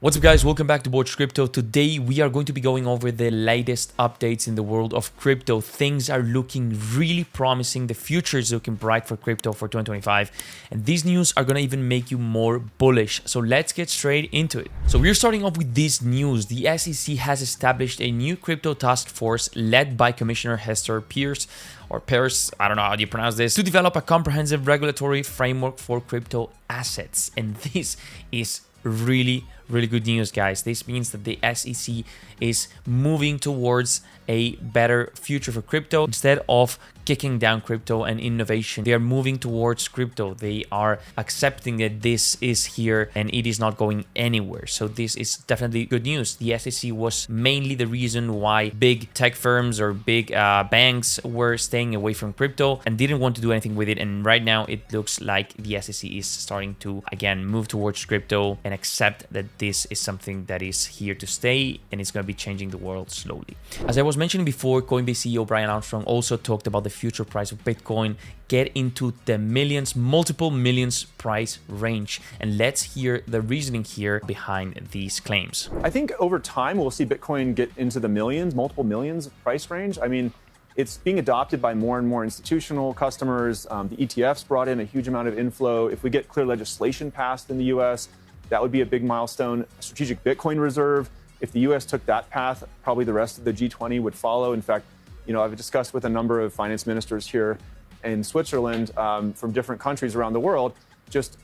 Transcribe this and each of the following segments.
What's up guys, welcome back to Watch Crypto. Today we are going to be going over the latest updates in the world of crypto. Things are looking really promising. The future is looking bright for crypto for 2025. And these news are going to even make you more bullish. So let's get straight into it. So we're starting off with this news. The SEC has established a new crypto task force led by Commissioner Hester Pierce, or Pierce, I don't know how you pronounce this, to develop a comprehensive regulatory framework for crypto assets. And this is really good news, guys. This means that the SEC is moving towards a better future for crypto. Instead of kicking down crypto and innovation, they are moving towards crypto. They are accepting that this is here and it is not going anywhere. So this is definitely good news. The SEC was mainly the reason why big tech firms or big banks were staying away from crypto and didn't want to do anything with it. And right now it looks like the SEC is starting to again move towards crypto and accept that this is something that is here to stay and it's going to be changing the world slowly. As I was mentioning before, Coinbase CEO Brian Armstrong also talked about the future price of Bitcoin get into the millions, multiple millions price range. And let's hear the reasoning here behind these claims. I think over time we'll see Bitcoin get into the millions, multiple millions price range. I mean, it's being adopted by more and more institutional customers. The ETFs brought in a huge amount of inflow. If we get clear legislation passed in the US, that would be a big milestone. A strategic Bitcoin reserve. If the US took that path, probably the rest of the G20 would follow. In fact, I've discussed with a number of finance ministers here in Switzerland from different countries around the world, just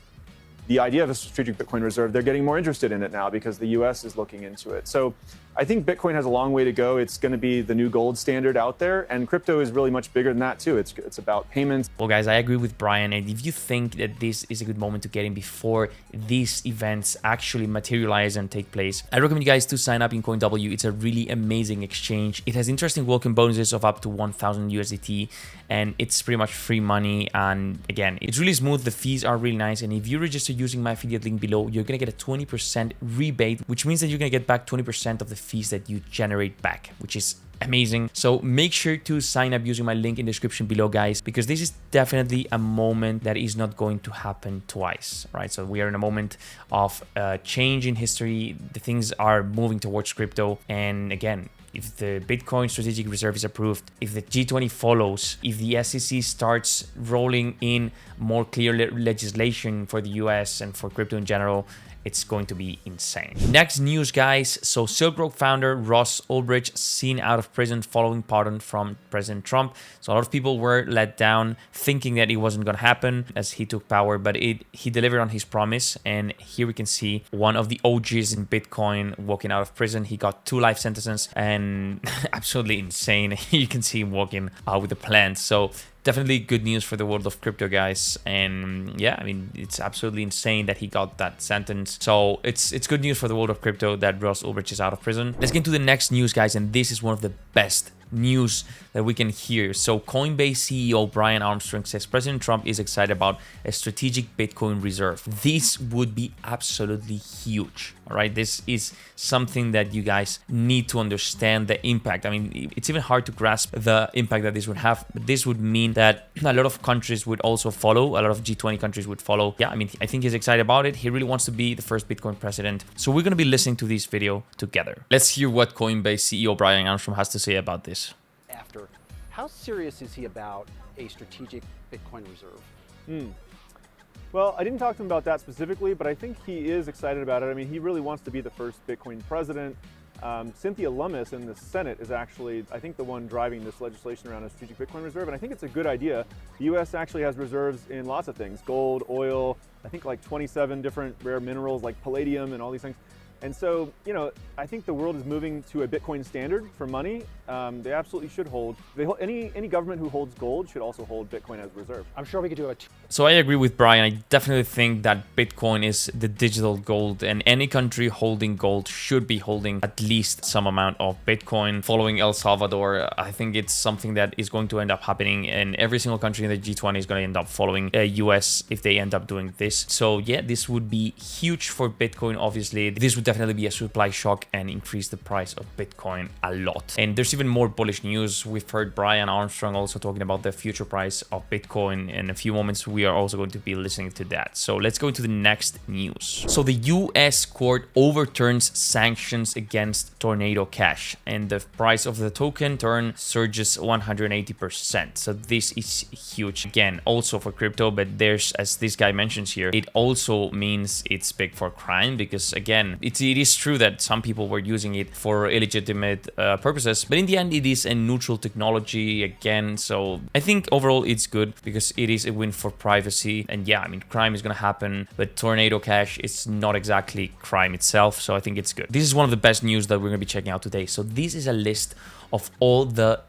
the idea of a strategic Bitcoin reserve. They're getting more interested in it now because the US is looking into it. So I think Bitcoin has a long way to go. It's going to be the new gold standard out there. And crypto is really much bigger than that too. It's about payments. Well, guys, I agree with Brian. And if you think that this is a good moment to get in before these events actually materialize and take place, I recommend you guys to sign up in CoinW. It's a really amazing exchange. It has interesting welcome bonuses of up to 1,000 USDT. And it's pretty much free money. And again, it's really smooth. The fees are really nice. And if you register using my affiliate link below, you're going to get a 20% rebate, which means that you're going to get back 20% of the fees that you generate back, which is amazing. So make sure to sign up using my link in the description below, guys, because this is definitely a moment that is not going to happen twice, right? So we are in a moment of change in history. The things are moving towards crypto. And again, if the Bitcoin strategic reserve is approved, if the G20 follows, if the SEC starts rolling in more clear legislation for the US and for crypto in general, it's going to be insane. Next news, guys. So Silk Road founder Ross Ulbricht seen out of prison following pardon from President Trump. So a lot of people were let down thinking that it wasn't going to happen as he took power, but he delivered on his promise. And here we can see one of the OGs in Bitcoin walking out of prison. He got 2 life sentences and absolutely insane. You can see him walking out with a plant. So definitely good news for the world of crypto, guys. And yeah, I mean, it's absolutely insane that he got that sentence. So it's good news for the world of crypto that Ross Ulbricht is out of prison. Let's get into the next news, guys. And this is one of the best news that we can hear. So Coinbase CEO Brian Armstrong says President Trump is excited about a strategic Bitcoin reserve. This would be absolutely huge. All right, this is something that you guys need to understand the impact. I mean, it's even hard to grasp the impact that this would have, but this would mean that a lot of countries would also follow. A lot of G20 countries would follow. Yeah, I mean, I think he's excited about it. He really wants to be the first Bitcoin president. So we're going to be listening to this video together. Let's hear what Coinbase CEO Brian Armstrong has to say about this. How serious is he about a strategic Bitcoin reserve? Well, I didn't talk to him about that specifically, but I think he is excited about it. I mean, he really wants to be the first Bitcoin president. Cynthia Lummis in the Senate is actually, I think, the one driving this legislation around a strategic Bitcoin reserve, and I think it's a good idea. The US actually has reserves in lots of things: gold, oil, I think like 27 different rare minerals like palladium and all these things. And so, I think the world is moving to a Bitcoin standard for money. They absolutely should hold. Any government who holds gold should also hold Bitcoin as reserve. I'm sure we could do it. So I agree with Brian. I definitely think that Bitcoin is the digital gold, and any country holding gold should be holding at least some amount of Bitcoin. Following El Salvador, I think it's something that is going to end up happening, and every single country in the G20 is going to end up following US if they end up doing this. So yeah, this would be huge for Bitcoin. Obviously, this would definitely definitely be a supply shock and increase the price of Bitcoin a lot. And there's even more bullish news. We've heard Brian Armstrong also talking about the future price of Bitcoin. In a few moments, we are also going to be listening to that. So let's go into the next news. So the US court overturns sanctions against Tornado Cash, and the price of the token surges 180%. So this is huge again, also for crypto, but there's, as this guy mentions here, it also means it's big for crime, because again, it is true that some people were using it for illegitimate purposes, but in the end, it is a neutral technology again. So I think overall it's good because it is a win for privacy. And yeah, I mean, crime is going to happen, but Tornado Cash is not exactly crime itself. So I think it's good. This is one of the best news that we're going to be checking out today. So this is a list of all the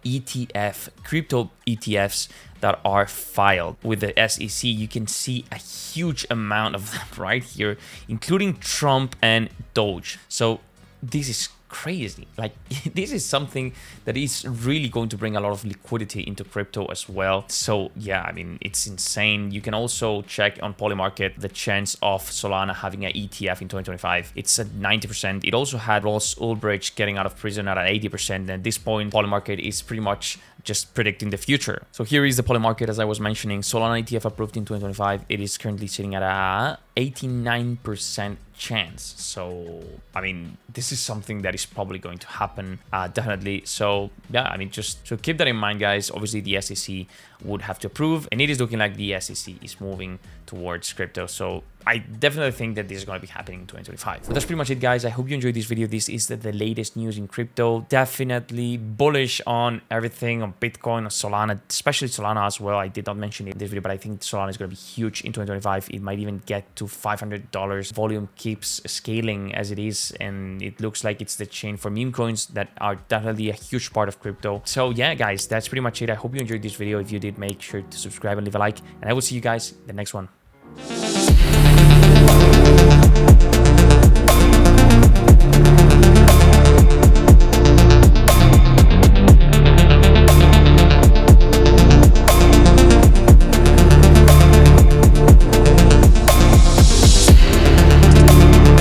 crypto ETFs that are filed with the SEC. You can see a huge amount of them right here, including Trump and Doge. So this is crazy. Like, this is something that is really going to bring a lot of liquidity into crypto as well. So yeah, I mean, it's insane. You can also check on Polymarket the chance of Solana having an ETF in 2025. It's at 90%. It also had Ross Ulbricht getting out of prison at 80%. And at this point, Polymarket is pretty much just predicting the future. So here is the Polymarket, as I was mentioning. Solana ETF approved in 2025. It is currently sitting at a 89% chance. So I mean, this is something that is probably going to happen, definitely. So yeah, I mean, just so keep that in mind, guys. Obviously the SEC would have to approve, and it is looking like the SEC is moving towards crypto. So I definitely think that this is going to be happening in 2025. But that's pretty much it, guys. I hope you enjoyed this video. This is the latest news in crypto. Definitely bullish on everything, on Bitcoin, on Solana, especially Solana as well. I did not mention it in this video, but I think Solana is going to be huge in 2025. It might even get to $500. Volume keeps scaling as it is, and it looks like it's the chain for meme coins that are definitely a huge part of crypto. So yeah, guys, that's pretty much it. I hope you enjoyed this video. If you did, make sure to subscribe and leave a like, and I will see you guys in the next one.